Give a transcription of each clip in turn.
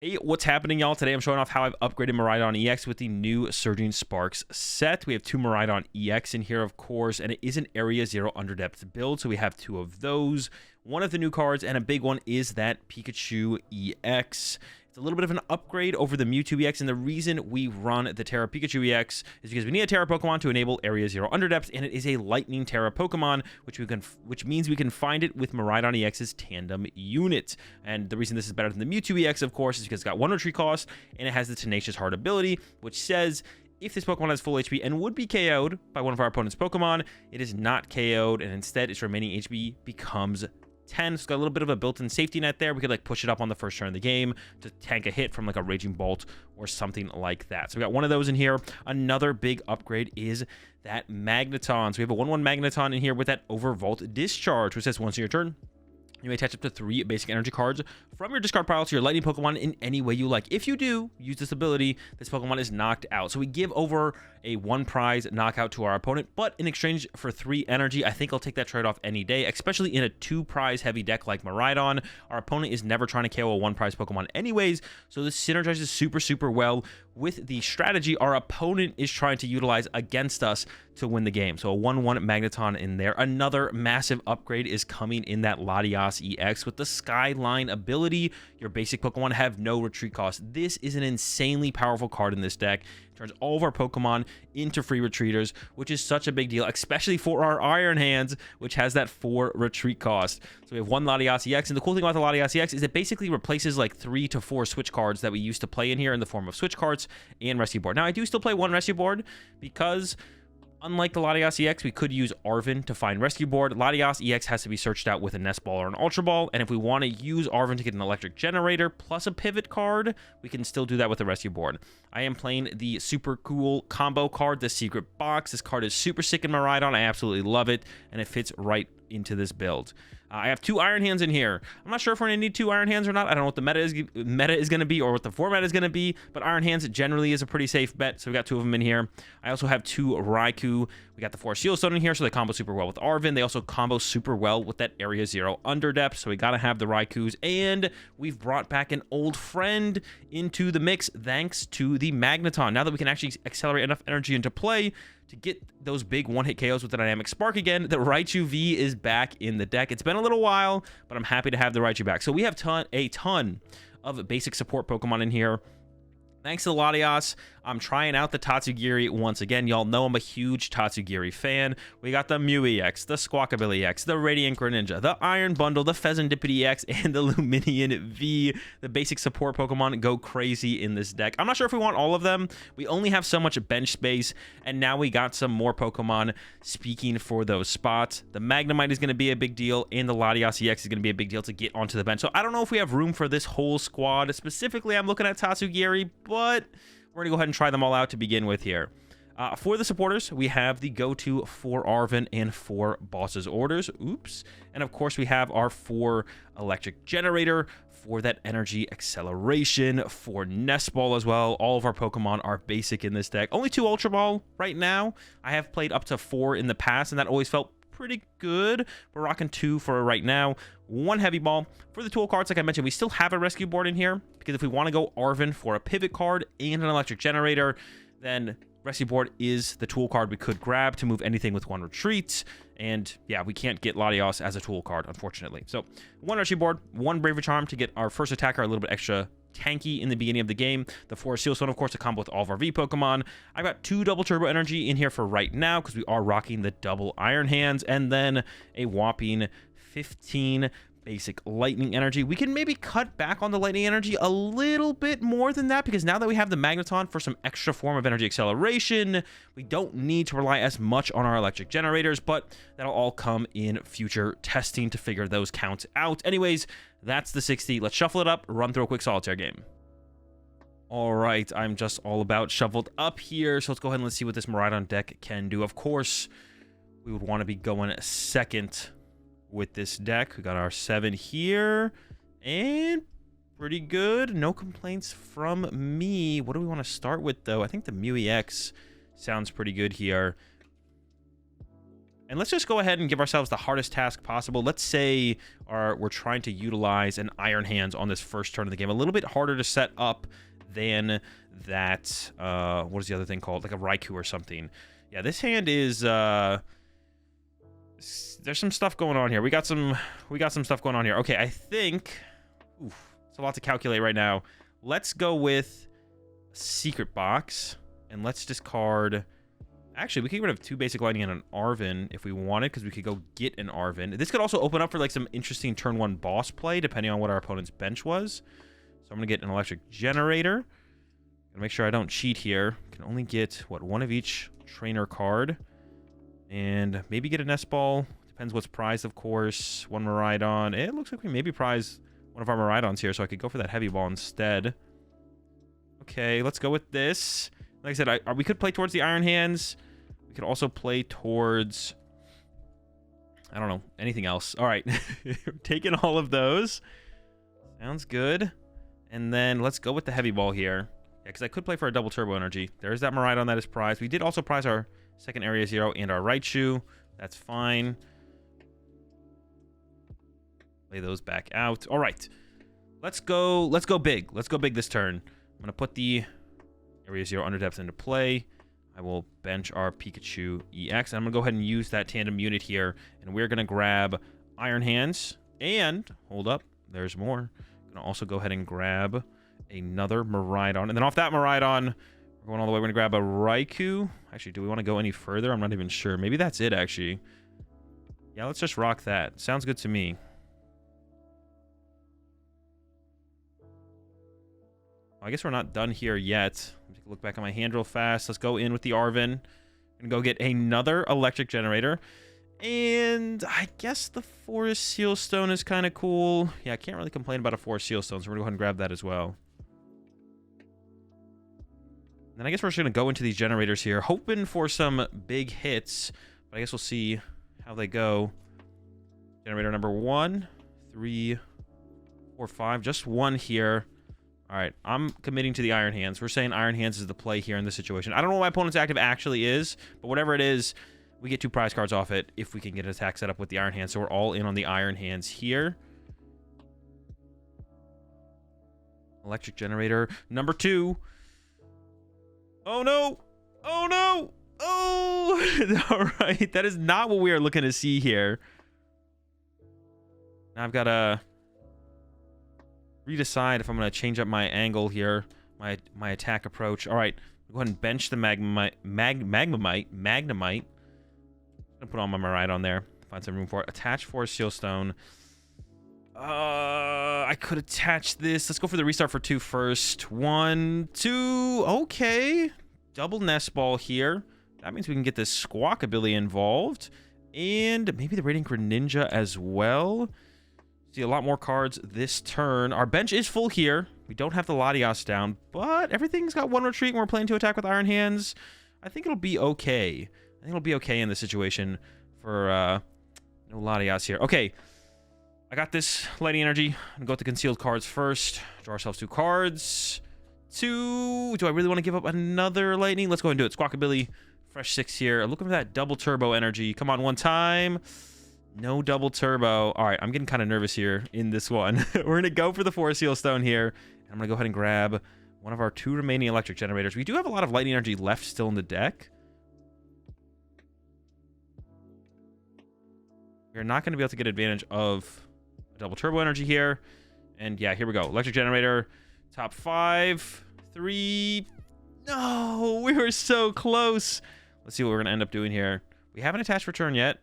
Hey, what's happening, y'all? Today I'm showing off how I've upgraded Miraidon EX with the new Surging Sparks set. We have two Miraidon EX in here, of course, and it is an Area 0 Underdepth build, so we have two of those. One of the new cards, and a big one, is that Pikachu EX. It's a little bit of an upgrade over the Mewtwo EX, and the reason we run the Terra Pikachu EX is because we need a Terra Pokemon to enable Area 0 Underdepth, and it is a Lightning Terra Pokemon, which means we can find it with Miraidon EX's Tandem unit. And the reason this is better than the Mewtwo EX, of course, is because it's got 1 retreat cost, and it has the Tenacious Heart ability, which says if this Pokemon has full HP and would be KO'd by one of our opponent's Pokemon, it is not KO'd, and instead its remaining HP becomes 10. So it's got a little bit of a built-in safety net there. We could like push it up on the first turn of the game to tank a hit from like a Raging Bolt or something like that. So we got one of those in here. Another big upgrade is that Magneton. So we have a 1/1 Magneton in here with that Overvault Discharge, which says once in your turn, you may attach up to 3 basic energy cards from your discard pile to your Lightning Pokemon in any way you like. If you do use this ability, this Pokemon is knocked out. So we give over a 1 prize knockout to our opponent, but in exchange for 3 energy, I think I'll take that trade-off any day, especially in a 2 prize heavy deck like Miraidon. Our opponent is never trying to KO a 1 prize Pokemon anyways, so this synergizes super well with the strategy our opponent is trying to utilize against us to win the game. So a 1/1 Magneton in there. Another massive upgrade is coming in that Latias EX with the Skyline ability. Your basic Pokemon have no retreat cost. This is an insanely powerful card in this deck. It turns all of our Pokemon into free retreaters, which is such a big deal, especially for our Iron Hands, which has that 4 retreat cost. So we have 1 Latias EX, and the cool thing about the Latias EX is it basically replaces like 3 to 4 switch cards that we used to play in here in the form of switch cards and rescue board. Now, I do still play 1 rescue board because unlike the Latias EX, we could use Arven to find Rescue Board. Latias EX has to be searched out with a Nest Ball or an Ultra Ball, and if we want to use Arven to get an Electric Generator plus a Pivot card, we can still do that with the Rescue Board. I am playing the super cool combo card, the Secret Box. This card is super sick in Miraidon. I absolutely love it, and it fits right into this build. I have 2 Iron Hands in here. I'm not sure if we're going to need 2 Iron Hands or not. I don't know what the meta is going to be or what the format is going to be, but Iron Hands generally is a pretty safe bet, so we got 2 of them in here. I also have 2 Raikou. We got the 4 Shield Stone in here, so they combo super well with Arven. They also combo super well with that Area 0 Underdepth, so we got to have the Raikous, and we've brought back an old friend into the mix thanks to the Magneton. Now that we can actually accelerate enough energy into play to get those big one-hit KOs with the Dynamic Spark again, the Raichu V is back in the deck. It's been a little while, but I'm happy to have the Raichu back. So we have a ton of basic support Pokemon in here. Thanks to Latias, I'm trying out the Tatsugiri once again. Y'all know I'm a huge Tatsugiri fan. We got the Mew EX, the Squawkabilly EX, the Radiant Greninja, the Iron Bundle, the Pheasantipity EX, and the Luminion V. The basic support Pokemon go crazy in this deck. I'm not sure if we want all of them. We only have so much bench space, and now we got some more Pokemon speaking for those spots. The Magnemite is going to be a big deal, and the Latias EX is going to be a big deal to get onto the bench. So I don't know if we have room for this whole squad. Specifically, I'm looking at Tatsugiri, but we're going to go ahead and try them all out to begin with here. For the supporters, we have the go-to 4 Arven and 4 Boss's Orders. Oops. And of course, we have our 4 Electric Generator for that energy acceleration, for Nest Ball as well. All of our Pokemon are basic in this deck. Only 2 Ultra Ball right now. I have played up to 4 in the past, and that always felt pretty good. We're rocking 2 for right now. 1 Heavy Ball. For the tool cards, like I mentioned, we still have a Rescue Board in here, because if we want to go Arven for a Pivot card and an Electric Generator, then Rescue Board is the tool card we could grab to move anything with 1 retreat. And yeah, we can't get Latias as a tool card, unfortunately. So 1 Rescue Board, 1 Bravery Charm to get our first attacker a little bit extra tanky in the beginning of the game. The 4 Seal Stone, of course, to combo with all of our V Pokemon. I've got 2 Double Turbo Energy in here for right now because we are rocking the double Iron Hands, and then a whopping 15 basic Lightning Energy. We can maybe cut back on the Lightning Energy a little bit more than that, because now that we have the Magneton for some extra form of energy acceleration, we don't need to rely as much on our Electric Generators, but that'll all come in future testing to figure those counts out. Anyways, that's the 60. Let's shuffle it up, run through a quick solitaire game. All right, I'm just all about shuffled up here, so let's go ahead and let's see what this Miraidon deck can do. Of course, we would want to be going second with this deck. We got our 7 here, and pretty good. No complaints from me. What do we want to start with, though? I think the Mew EX sounds pretty good here. And let's just go ahead and give ourselves the hardest task possible. Let's say we're trying to utilize an Iron Hands on this first turn of the game. A little bit harder to set up than that, what is the other thing called? Like a Raikou or something. Yeah, this hand is, there's some stuff going on here. We got some stuff going on here. Okay, I think, it's a lot to calculate right now. Let's go with Secret Box, and let's discard... Actually, we could get rid of 2 basic lightning and an Arven if we wanted, because we could go get an Arven. This could also open up for like some interesting turn 1 boss play, depending on what our opponent's bench was. So I'm going to get an electric generator. Gonna make sure I don't cheat here. Can only get, what, 1 of each trainer card. And maybe get a Nest Ball. Depends what's prized, of course. 1 Miraidon. It looks like we maybe prize one of our Miraidons here, so I could go for that heavy ball instead. Okay, let's go with this. Like I said, we could play towards the Iron Hands. We could also play towards, I don't know, anything else. All right, taking all of those. Sounds good. And then let's go with the heavy ball here. Yeah, because I could play for a double turbo energy. There's that Miraidon that is prized. We did also prize our second Area 0 and our Raichu. That's fine. Lay those back out. All right, let's go big. Let's go big this turn. I'm gonna put the Area 0 Underdepth into play. I will bench our Pikachu EX. And I'm going to go ahead and use that tandem unit here. And we're going to grab Iron Hands. And, hold up, there's more. I'm going to also go ahead and grab another Miraidon. And then off that Miraidon, we're going all the way. We're going to grab a Raikou. Actually, do we want to go any further? I'm not even sure. Maybe that's it, actually. Yeah, let's just rock that. Sounds good to me. I guess we're not done here yet. Let me take a look back at my hand real fast. Let's go in with the Arven and go get another electric generator. And I guess the Forest Seal Stone is kind of cool. Yeah, I can't really complain about a Forest Seal Stone, so we're going to go ahead and grab that as well. And then I guess we're just going to go into these generators here, hoping for some big hits. But I guess we'll see how they go. Generator number 1, 3, 4, 5. Just 1 here. All right, I'm committing to the Iron Hands. We're saying Iron Hands is the play here in this situation. I don't know what my opponent's active actually is, but whatever it is, we get 2 prize cards off it if we can get an attack set up with the Iron Hands. So we're all in on the Iron Hands here. Electric Generator number 2. Oh, no. Oh, no. Oh, all right. That is not what we are looking to see here. Now I've got to redecide if I'm going to change up my angle here, my attack approach. All right, go ahead and bench the Magnemite. I'm going to put on my Miraidon there. Find some room for it. Attach Forest Seal Stone. I could attach this. Let's go for the restart for 2 first. 1, 2. Okay. Double Nest Ball here. That means we can get this Squawk ability involved. And maybe the Radiant Greninja as well. See a lot more cards this turn. Our bench is full here. We don't have the Latias down, but everything's got 1 retreat and we're playing to attack with Iron Hands. I think it'll be okay. I think it'll be okay in this situation for no Latias here. Okay, I got this Lightning Energy. I'm going to go with the concealed cards first. Draw ourselves 2 cards. 2. Do I really want to give up another Lightning? Let's go ahead and do it. Squawkabilly, fresh 6 here. Looking for that double turbo energy. Come on, 1 time. No double turbo. All right, I'm getting kind of nervous here in this one. We're going to go for the Forest Seal Stone here. And I'm going to go ahead and grab one of our 2 remaining electric generators. We do have a lot of lightning energy left still in the deck. We're not going to be able to get advantage of a double turbo energy here. And yeah, here we go. Electric generator, top 5, 3. No, we were so close. Let's see what we're going to end up doing here. We haven't attached return yet.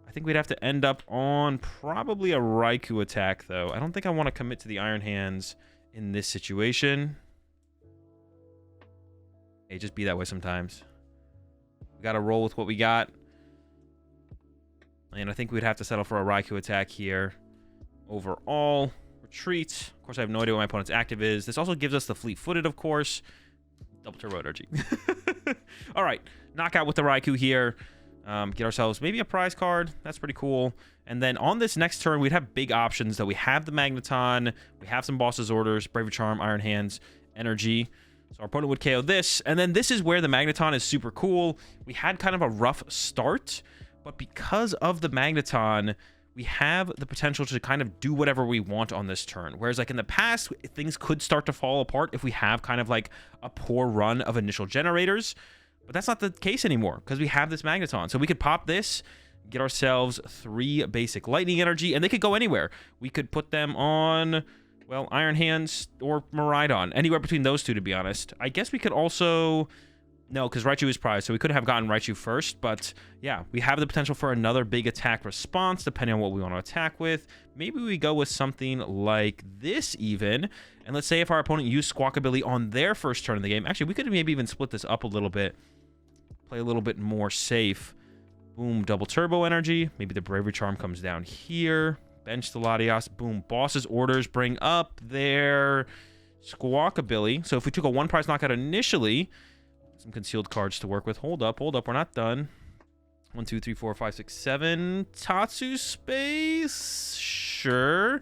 I think we'd have to end up on probably a Raikou attack, though. I don't think I want to commit to the Iron Hands in this situation. Hey, just be that way sometimes. We got to roll with what we got. And I think we'd have to settle for a Raikou attack here. Overall, retreat. Of course, I have no idea what my opponent's active is. This also gives us the fleet-footed, of course. Double turbo energy. All right, knockout with the Raikou here. Get ourselves maybe a prize card. That's pretty cool. And then on this next turn, we'd have big options. That we have the Magneton, we have some Boss's Orders, Braver Charm, Iron Hands, Energy. So our opponent would KO this. And then this is where the Magneton is super cool. We had kind of a rough start, But because of the Magneton, we have the potential to kind of do whatever we want on this turn. Whereas like in the past, things could start to fall apart if we have kind of like a poor run of initial generators. But that's not the case anymore because we have this Magneton. So we could pop this, get ourselves 3 basic lightning energy, and they could go anywhere. We could put them on, well, Iron Hands or Miraidon. Anywhere between those two, to be honest. I guess we could also... No, because Raichu is prized, so we could have gotten Raichu first. But yeah, we have the potential for another big attack response, depending on what we want to attack with. Maybe we go with something like this even. And let's say if our opponent used Squawkabilly on their first turn of the game. Actually, we could maybe even split this up a little bit. Play a little bit more safe. Boom, double turbo energy. Maybe the Bravery Charm comes down here. Bench the Latias. Boom, boss's orders bring up their Squawkabilly. So if we took a 1-prize knockout initially... Some concealed cards to work with. Hold up, we're not done. 1, 2, 3, 4, 5, 6, 7. Tatsu space. Sure.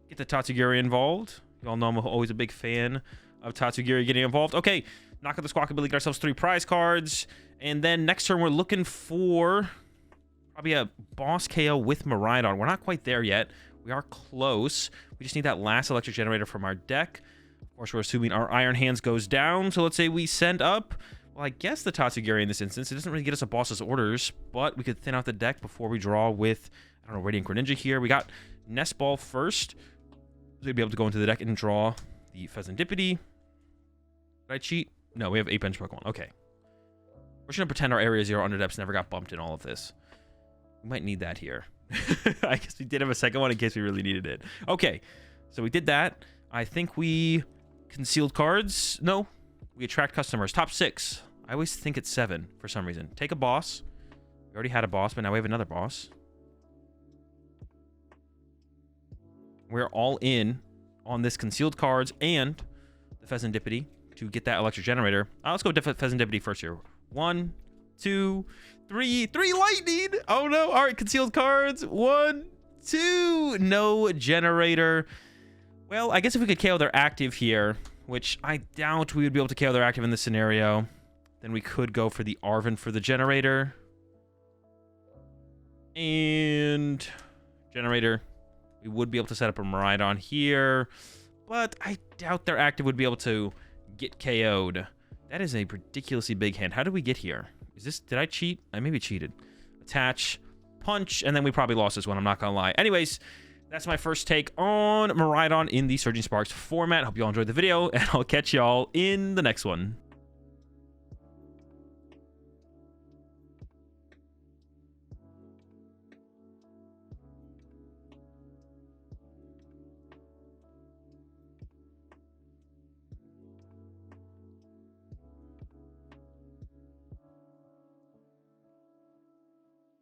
Get the Tatsugiri involved. You all know I'm always a big fan of Tatsugiri getting involved. Okay, knock out the Squawkabilly, get ourselves 3 prize cards. And then next turn, we're looking for probably a boss KO with Miraidon. We're not quite there yet. We are close. We just need that last electric generator from our deck. Of course, we're assuming our Iron Hands goes down. So let's say we send up... Well, I guess the Tatsugiri in this instance, it doesn't really get us a boss's orders, but we could thin out the deck before we draw with, I don't know, Radiant Greninja here. We got Nest Ball first. So we'd be able to go into the deck and draw the Pheasantipity. Did I cheat? No, we have 8 bench Pokemon. Okay. We're just going to pretend our Area 0 Underdepths never got bumped in all of this. We might need that here. I guess we did have a second one in case we really needed it. Okay, so we did that. I think we concealed cards. No, we attract customers. Top 6. I always think it's 7 for some reason. Take a boss. We already had a boss, but now we have another boss. We're all in on this concealed cards and the Pheasantipity to get that electric generator. Let's go with Pheasantipity first here. 1, 2, 3. 3 lightning! Oh no! All right, concealed cards. 1, 2. No generator. Well, I guess if we could KO their active here, which I doubt we would be able to KO their active in this scenario, then we could go for the Arven for the generator. And generator. We would be able to set up a Miraidon here, but I doubt their active would be able to get KO'd. That is a ridiculously big hand. How did we get here? Is this... Did I cheat? I maybe cheated. Attach, punch, and then we probably lost this one. I'm not going to lie. Anyways... That's my first take on Miraidon in the Surging Sparks format. Hope you all enjoyed the video, and I'll catch y'all in the next one.